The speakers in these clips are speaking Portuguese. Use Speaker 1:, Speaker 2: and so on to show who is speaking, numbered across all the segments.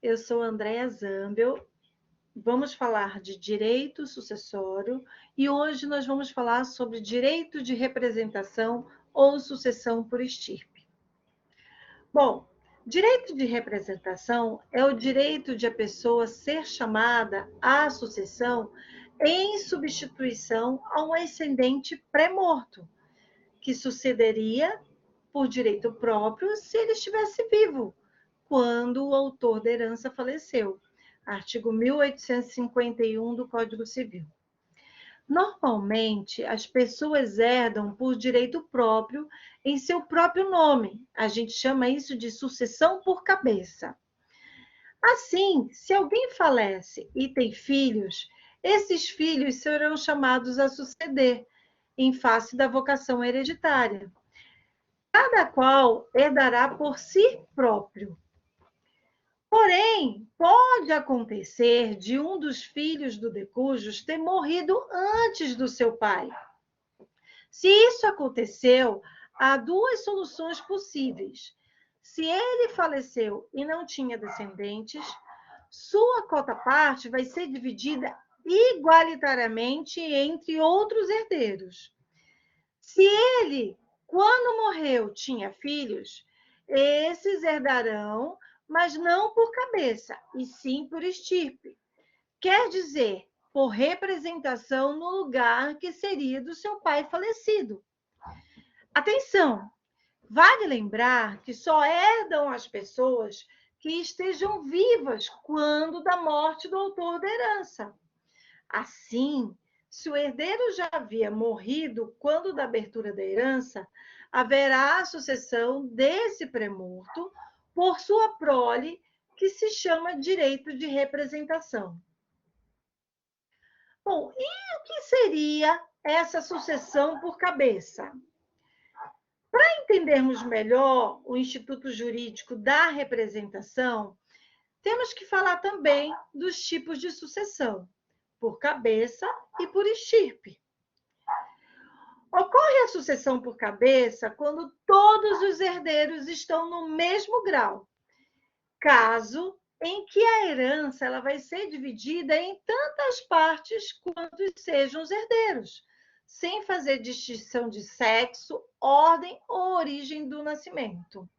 Speaker 1: eu sou Andréa Zambel. Vamos falar de direito sucessório e hoje nós vamos falar sobre direito de representação ou sucessão por estirpe. Bom, direito de representação é o direito de a pessoa ser chamada à sucessão em substituição a um ascendente pré-morto, que sucederia por direito próprio se ele estivesse vivo, quando o autor da herança faleceu. Artigo 1851 do Código Civil. Normalmente, as pessoas herdam por direito próprio em seu próprio nome. A gente chama isso de sucessão por cabeça. Assim, se alguém falece e tem filhos, esses filhos serão chamados a suceder, em face da vocação hereditária. Cada qual herdará por si próprio. Porém, pode acontecer de um dos filhos do decujus ter morrido antes do seu pai. Se isso aconteceu, há duas soluções possíveis. Se ele faleceu e não tinha descendentes, sua cota-parte vai ser dividida igualitariamente entre outros herdeiros. Se ele, quando morreu, tinha filhos, esses herdarão, mas não por cabeça, e sim por estirpe. Quer dizer, por representação no lugar que seria do seu pai falecido. Atenção! Vale lembrar que só herdam as pessoas que estejam vivas quando da morte do autor da herança. Assim, se o herdeiro já havia morrido quando da abertura da herança, haverá a sucessão desse pré-morto por sua prole, que se chama direito de representação. Bom, e o que seria essa sucessão por cabeça? Para entendermos melhor o Instituto Jurídico da Representação, temos que falar também dos tipos de sucessão, por cabeça e por estirpe. Ocorre a sucessão por cabeça quando todos os herdeiros estão no mesmo grau, caso em que a herança ela vai ser dividida em tantas partes quanto sejam os herdeiros, sem fazer distinção de sexo, ordem ou origem do nascimento.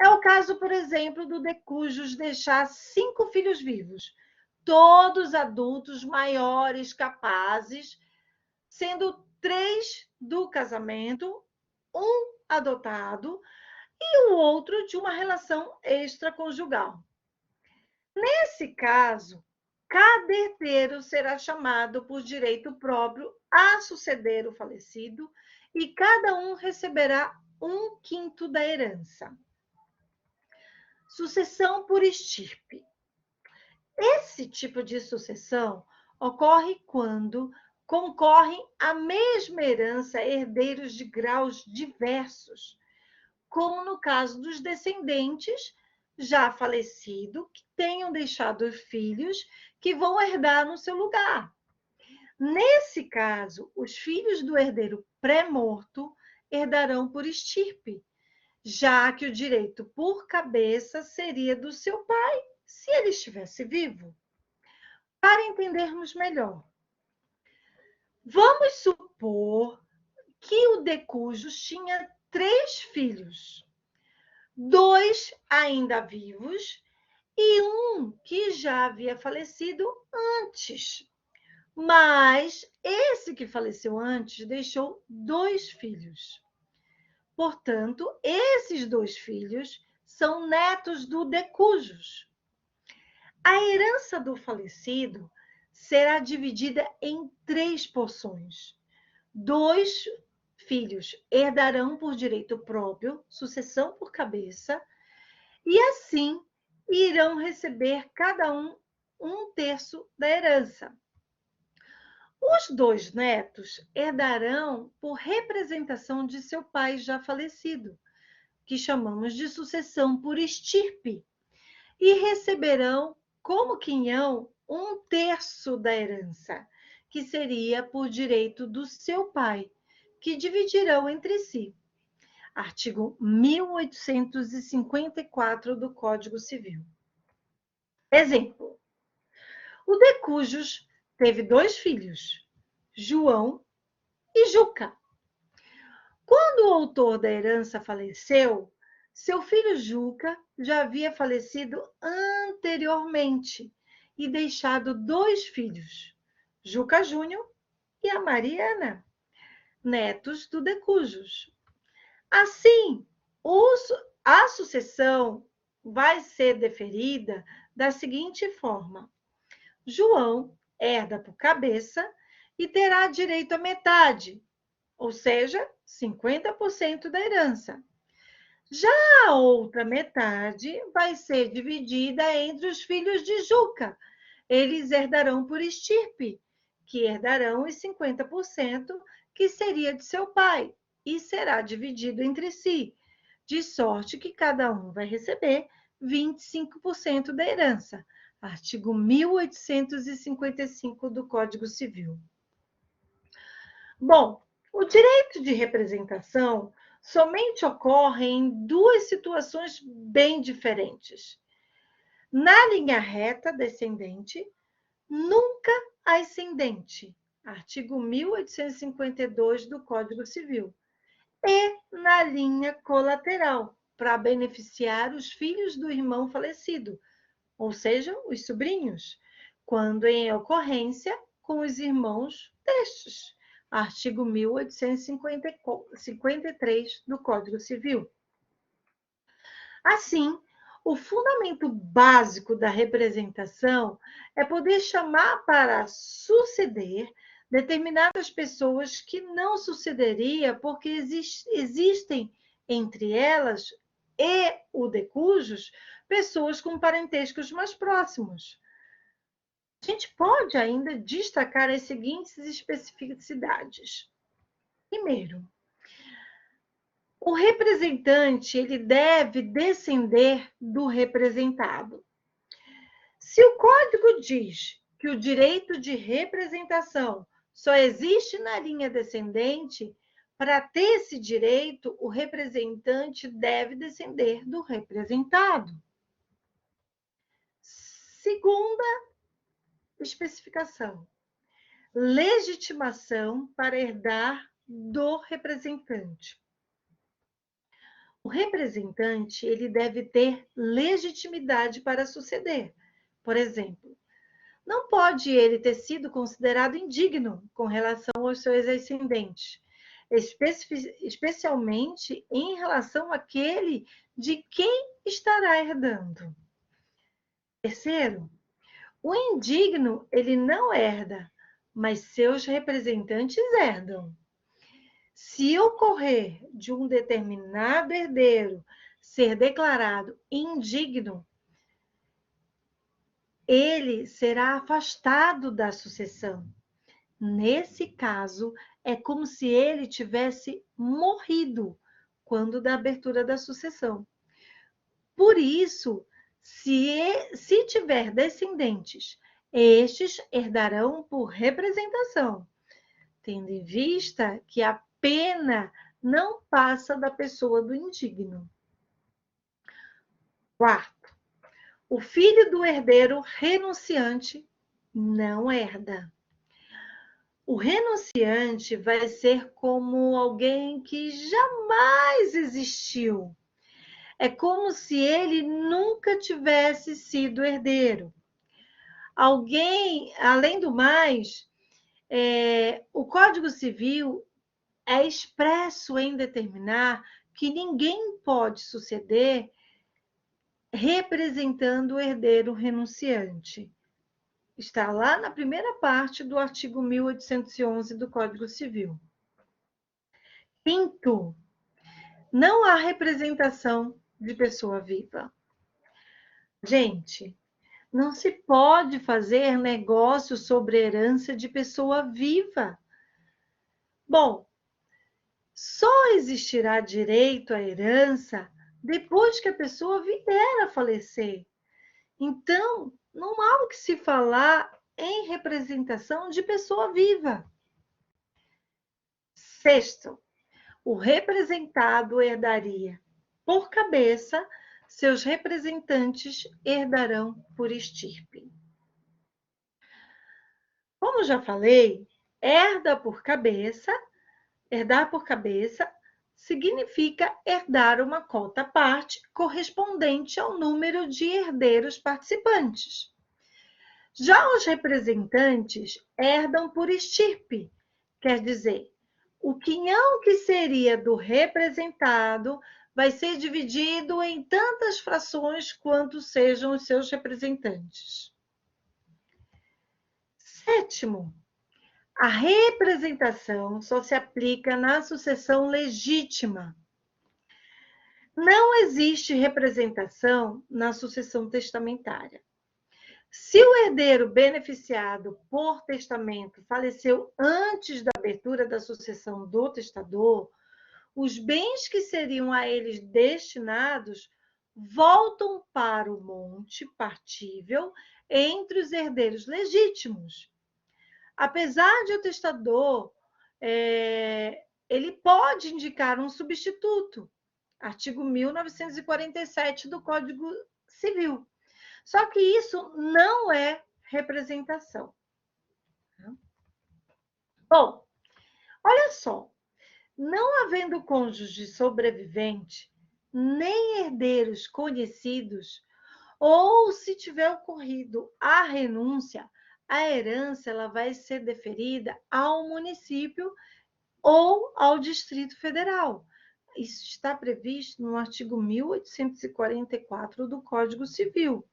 Speaker 1: É o caso, por exemplo, do decujus deixar 5 filhos vivos, todos adultos maiores capazes, sendo 3 do casamento, um adotado e o outro de uma relação extraconjugal. Nesse caso, cada herdeiro será chamado por direito próprio a suceder o falecido e cada um receberá 1/5 da herança. Sucessão por estirpe. Esse tipo de sucessão ocorre quando concorrem à mesma herança herdeiros de graus diversos, como no caso dos descendentes já falecidos que tenham deixado filhos que vão herdar no seu lugar. Nesse caso, os filhos do herdeiro pré-morto herdarão por estirpe, já que o direito por cabeça seria do seu pai, se ele estivesse vivo. Para entendermos melhor, vamos supor que o decujus tinha 3 filhos, 2 ainda vivos e um que já havia falecido antes. Mas esse que faleceu antes deixou 2 filhos. Portanto, esses 2 filhos são netos do decujus. A herança do falecido será dividida em 3 porções. 2 filhos herdarão por direito próprio, sucessão por cabeça, e assim irão receber cada um 1/3 da herança. Os 2 netos herdarão por representação de seu pai já falecido, que chamamos de sucessão por estirpe, e receberão como quinhão 1/3 da herança, que seria por direito do seu pai, que dividirão entre si. Artigo 1854 do Código Civil. Exemplo: o Decujus teve 2 filhos, João e Juca. Quando o autor da herança faleceu, seu filho Juca já havia falecido anteriormente e deixado 2 filhos, Juca Júnior e a Mariana, netos do Decujus. Assim, a sucessão vai ser deferida da seguinte forma: João herda por cabeça e terá direito à metade, ou seja, 50% da herança. Já a outra metade vai ser dividida entre os filhos de Juca. Eles herdarão por estirpe, que herdarão os 50% que seria de seu pai, e será dividido entre si, de sorte que cada um vai receber 25% da herança. Artigo 1855 do Código Civil. Bom, o direito de representação somente ocorre em 2 situações bem diferentes. Na linha reta descendente, nunca ascendente, artigo 1852 do Código Civil, e na linha colateral, para beneficiar os filhos do irmão falecido, ou seja, os sobrinhos, quando em ocorrência com os irmãos destes, artigo 1853 do Código Civil. Assim, o fundamento básico da representação é poder chamar para suceder determinadas pessoas que não sucederia porque existem entre elas e o decujus pessoas com parentescos mais próximos. A gente pode ainda destacar as seguintes especificidades. Primeiro, o representante ele deve descender do representado. Se o código diz que o direito de representação só existe na linha descendente, para ter esse direito, o representante deve descender do representado. Segunda especificação: legitimação para herdar do representante. O representante ele deve ter legitimidade para suceder. Por exemplo, não pode ele ter sido considerado indigno com relação aos seus ascendentes, especialmente em relação àquele de quem estará herdando. Terceiro, o indigno ele não herda, mas seus representantes herdam. Se ocorrer de um determinado herdeiro ser declarado indigno, ele será afastado da sucessão. Nesse caso, é como se ele tivesse morrido quando da abertura da sucessão. Por isso, se tiver descendentes, estes herdarão por representação, tendo em vista que a pena não passa da pessoa do indigno. Quarto, o filho do herdeiro renunciante não herda. O renunciante vai ser como alguém que jamais existiu. É como se ele nunca tivesse sido herdeiro. Alguém, além do mais, o Código Civil é expresso em determinar que ninguém pode suceder representando o herdeiro renunciante. Está lá na primeira parte do artigo 1811 do Código Civil. Quinto, não há representação de pessoa viva. Gente, não se pode fazer negócio sobre herança de pessoa viva. Bom, só existirá direito à herança depois que a pessoa vier a falecer. Então, não há o que se falar em representação de pessoa viva. Sexto, o representado herdaria por cabeça seus representantes herdarão por estirpe. Como já falei, herdar por cabeça significa herdar uma cota à parte correspondente ao número de herdeiros participantes. Já os representantes herdam por estirpe, quer dizer, o quinhão que seria do representado vai ser dividido em tantas frações quanto sejam os seus representantes. Sétimo, a representação só se aplica na sucessão legítima. Não existe representação na sucessão testamentária. Se o herdeiro beneficiado por testamento faleceu antes da abertura da sucessão do testador, os bens que seriam a eles destinados voltam para o monte partível entre os herdeiros legítimos. Apesar de o testador, ele pode indicar um substituto, artigo 1947 do Código Civil. Só que isso não é representação. Bom, olha só, não havendo cônjuge sobrevivente, nem herdeiros conhecidos, ou se tiver ocorrido a renúncia, a herança ela vai ser deferida ao município ou ao Distrito Federal. Isso está previsto no artigo 1844 do Código Civil,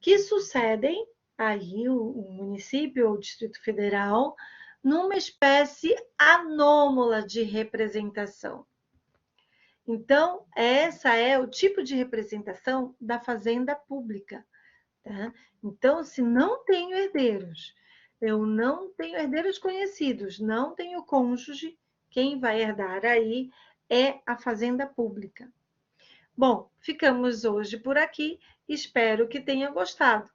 Speaker 1: que sucedem aí o município ou o Distrito Federal numa espécie anômala de representação. Então, essa é o tipo de representação da fazenda pública. Tá? Então, se não tenho herdeiros, eu não tenho herdeiros conhecidos, não tenho cônjuge, quem vai herdar aí é a fazenda pública. Bom, ficamos hoje por aqui, espero que tenha gostado.